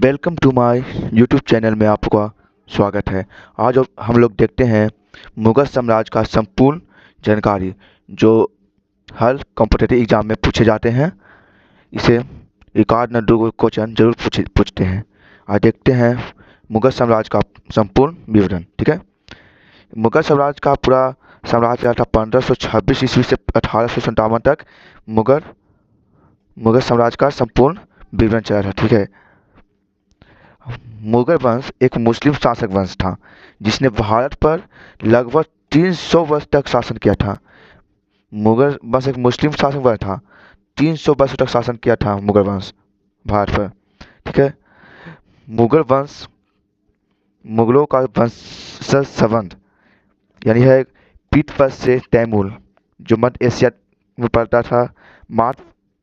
Welcome to my YouTube channel में आपका स्वागत है। आज हम लोग देखते हैं मुगल साम्राज्य का संपूर्ण जानकारी जो हर कॉम्पिटिटिव एग्जाम में पूछे जाते हैं। इसे रिकॉर्ड न दो क्वेश्चन जरूर पूछते हैं। आज देखते हैं मुगल साम्राज्य का संपूर्ण विवरण। ठीक है, मुगल साम्राज्य का पूरा साम्राज्य चला था 1526 ईस्वी से 1857 तक। मुगल मुगल साम्राज्य का संपूर्ण विवरण चला था। ठीक है, मुगल वंश एक मुस्लिम शासक वंश था जिसने भारत पर लगभग 300 वर्ष तक शासन किया था। मुगल वंश एक मुस्लिम शासक वंश था, 300 वर्ष तक शासन किया था मुगल वंश भारत पर। ठीक है, मुगल वंश मुगलों का वंशज संबंध यानी है पीठ से तैमूर जो मध्य एशिया में पड़ता था, मार्ग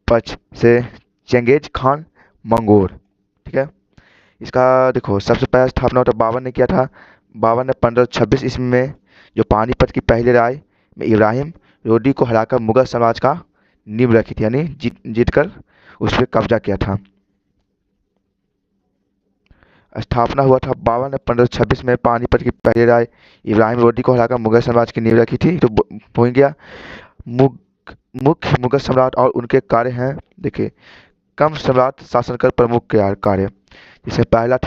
पक्ष से चंगेज खान मंगोर। ठीक है, इसका देखो सबसे पहला स्थापना तो बाबर ने किया था। बाबर ने 1526 ईस्वी में जो पानीपत की पहली लड़ाई में इब्राहिम लोदी को हराकर मुगल साम्राज्य का नींव रखी थी, यानी जीत कर उस पर कब्जा किया था। स्थापना हुआ था बाबर ने 1526 में पानीपत की पहली लड़ाई इब्राहिम लोदी को हराकर मुगल साम्राज्य की नींव रखी थी। तो हो गया मुख्य मुगल सम्राट और उनके कार्य हैं। देखिए, कम सम्राट शासन कर प्रमुख कार्य, जिसमें पहला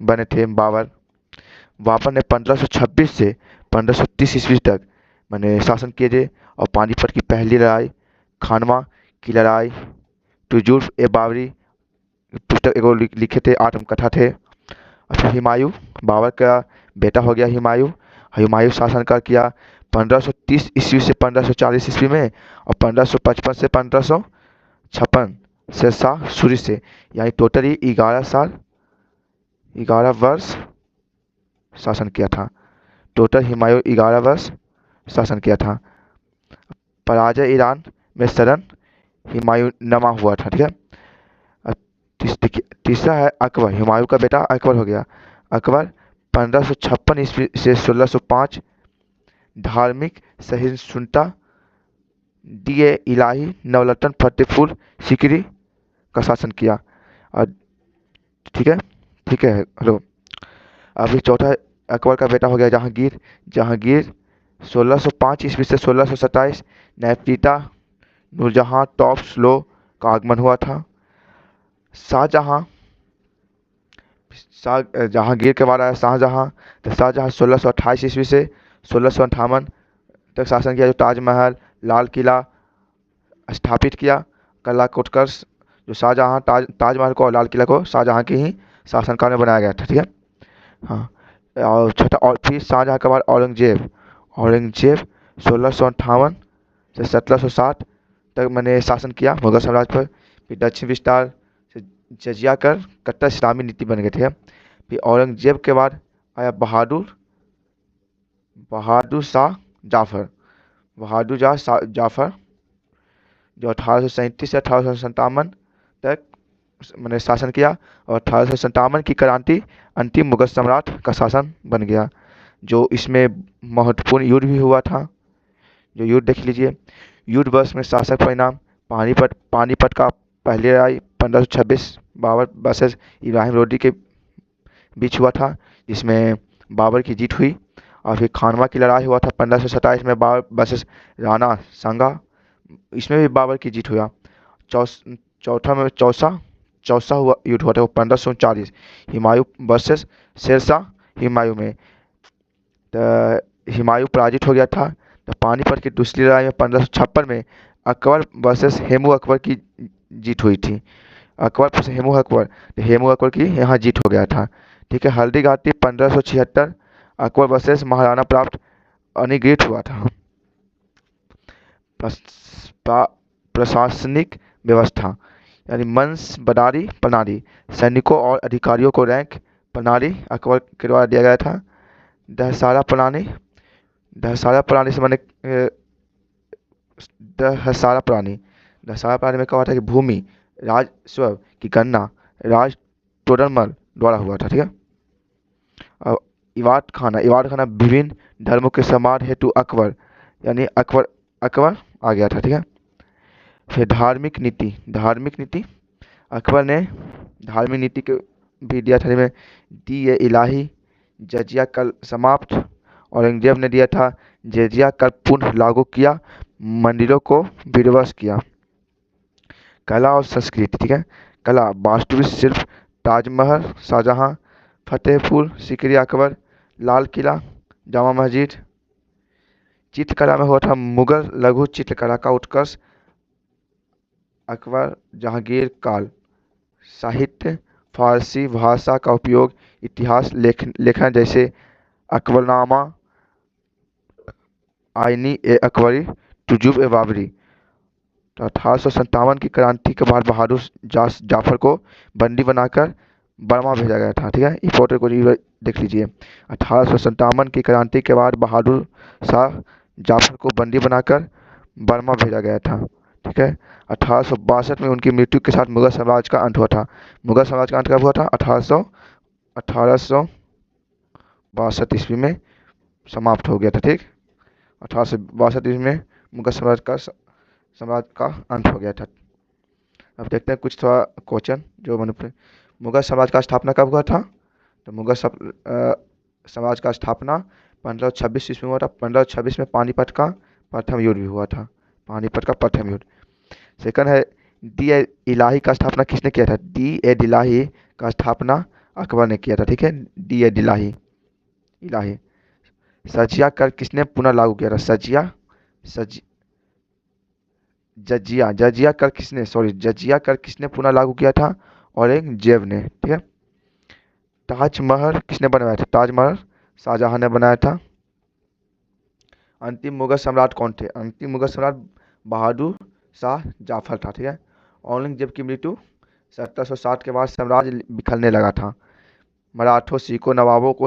बने थे बाबर। बाबर ने 1526 से 1530 ईस्वी तक मैंने शासन किए थे और पानीपत की पहली लड़ाई, खानवा की लड़ाई, तुजुर्फ ए बाबरी पुस्तक एगो लिखे थे, आत्मकथा थे। और फिर हुमायूं, बाबर का बेटा हो गया हुमायूं। हुमायूं शासन काल किया 1530 ईस्वी से 1540 ईस्वी में और 1555 से 1556 शेरशाह सूरी से, यानी टोटली 11 वर्ष शासन किया था। टोटल हुमायूं 11 वर्ष शासन किया था। पराजय ईरान में शरण हुमायूं नमा हुआ था। ठीक है, तीसरा है अकबर, हुमायूं का बेटा अकबर हो गया। अकबर 1556 ईस्वी से 1605 धार्मिक सहिष्णुता दिए इलाही नवरत्न फतेहपुर सीकरी का शासन किया। और ठीक है हेलो। अभी चौथा अकबर का बेटा हो गया जहांगीर। जहांगीर 1605 ईस्वी से 1627 नैपीता नूरजहां टॉप स्लो का आगमन हुआ था। शाहजहां जहांगीर के बाद आया शाहजहां। तो शाहजहां 1628 ईस्वी से 1658 तक शासन किया, जो ताजमहल, लाल किला स्थापित किया। कला कोटकर्स जो शाहजहां ताजमहल को और लाल किला को शाहजहां के ही शासनकाल में बनाया गया था। ठीक है, हाँ। और छठा, और फिर शाहजहां के बाद औरंगजेब। औरंगजेब 1658 से 1760 तक मैंने शासन किया मुगल साम्राज्य पर। फिर दक्षिण विस्तार से जजिया कर कट्टर इस्लामी नीति बन गए थे। फिर औरंगजेब के बाद आया बहादुर शाह जाफर। जाफर जो 1837 से 1857 तक मैंने शासन किया और 1857 की क्रांति अंतिम मुगल सम्राट का शासन बन गया। जो इसमें महत्वपूर्ण युद्ध भी हुआ था, जो युद्ध देख लीजिए। युद्ध वर्ष में शासक परिणाम पानीपत का पहली लड़ाई 1526 बाबर वर्सेस इब्राहिम लोदी के बीच हुआ था, जिसमें बाबर की जीत हुई। और फिर खानवा की लड़ाई हुआ था 1527 में बाबर वर्सेस राणा सांगा, इसमें भी बाबर की जीत हुआ। चौथा में चौसा हुआ युद्ध हुआ था वो 1539 हुमायूं वर्सेस शेरशाह हुमायूं में। तो हुमायूं पराजित हो गया था। तो पानीपत की दूसरी लड़ाई में 1556 में अकबर वर्सेस हेमू अकबर की जीत हुई थी। अकबर वर्सेस हेमू अकबर, तो हेमू अकबर की यहाँ जीत हो गया था। ठीक है, हल्दी घाटी 1576 अकबर वर्सेस महाराणा प्रताप अनिगृहित हुआ था। प्रशासनिक व्यवस्था यानी मंसबदारी प्रणाली, सैनिकों और अधिकारियों को रैंक प्रणाली अकबर के द्वारा दिया गया था। दहसारा प्रणाली से मैंने दहसारा प्रणाली में कहा था कि भूमि राजस्व की गणना राज टोडरमल द्वारा हुआ था। ठीक है, और इबादत खाना विभिन्न धर्मों के समाज हेतु अकबर, यानी अकबर आ गया था। ठीक है, फिर धार्मिक नीति अकबर ने धार्मिक नीति के भी दिया था में दी ए इलाही, जजिया कल समाप्त। औरंगजेब ने दिया था जजिया कर पुनः लागू किया, मंदिरों को विध्वंस किया। कला और संस्कृति, ठीक है। कला, वास्तुशिल्प, ताजमहल, शाहजहां, फतेहपुर सीकरी, अकबर, लाल किला, जामा मस्जिद। चित्रकला में हुआ था मुगल लघु चित्रकला का उत्कर्ष, अकबर जहांगीर काल। साहित्य, फारसी भाषा का उपयोग, इतिहास लेखन जैसे अकबरनामा, आईनी ए अकबरी, तुजुब ए बाबरी। तो 1857 की क्रांति के बाद बहादुर जाफर को बंदी बनाकर बर्मा भेजा गया था, ठीक है। इस फोटो को देख लीजिए। 1857 की क्रांति के बाद बहादुर शाह जाफर को बंदी बनाकर बर्मा भेजा गया था, ठीक है। 1862 में उनकी मृत्यु के साथ मुगल साम्राज्य का अंत हुआ था। मुगल साम्राज्य का अंत कब हुआ था? 1862 ईस्वी में समाप्त हो गया था, ठीक। 1862 ईस्वी में मुगल साम्राज्य का अंत हो गया था। अब देखते हैं कुछ थोड़ा क्वेश्चन जो मुगल साम्राज्य का स्थापना कब हुआ था? तो मुगल साम्राज्य का स्थापना 1526 ईस्वी में हुआ था। 1526 में पानीपत का प्रथम युद्ध भी हुआ था, पानीपत का प्रथम युद्ध। सेकंड है दी ए इलाही का स्थापना किसने किया था? दी ए इलाही का स्थापना अकबर ने किया था, ठीक है। दी ए इलाही, इलाही। सजिया कर किसने पुनः लागू किया था? सज जजिया कर किसने पुनः लागू किया था? औरंगजेब ने, ठीक है। ताजमहल किसने बनवाया था? ताजमहल शाहजहां ने बनाया था। अंतिम मुगल सम्राट कौन थे? अंतिम मुगल सम्राट बहादुर शाह जाफर था, ठीक है। औरंगजेब की मृत्यु 1760 के बाद साम्राज्य बिखरने लगा था। मराठों, सिखों, नवाबों को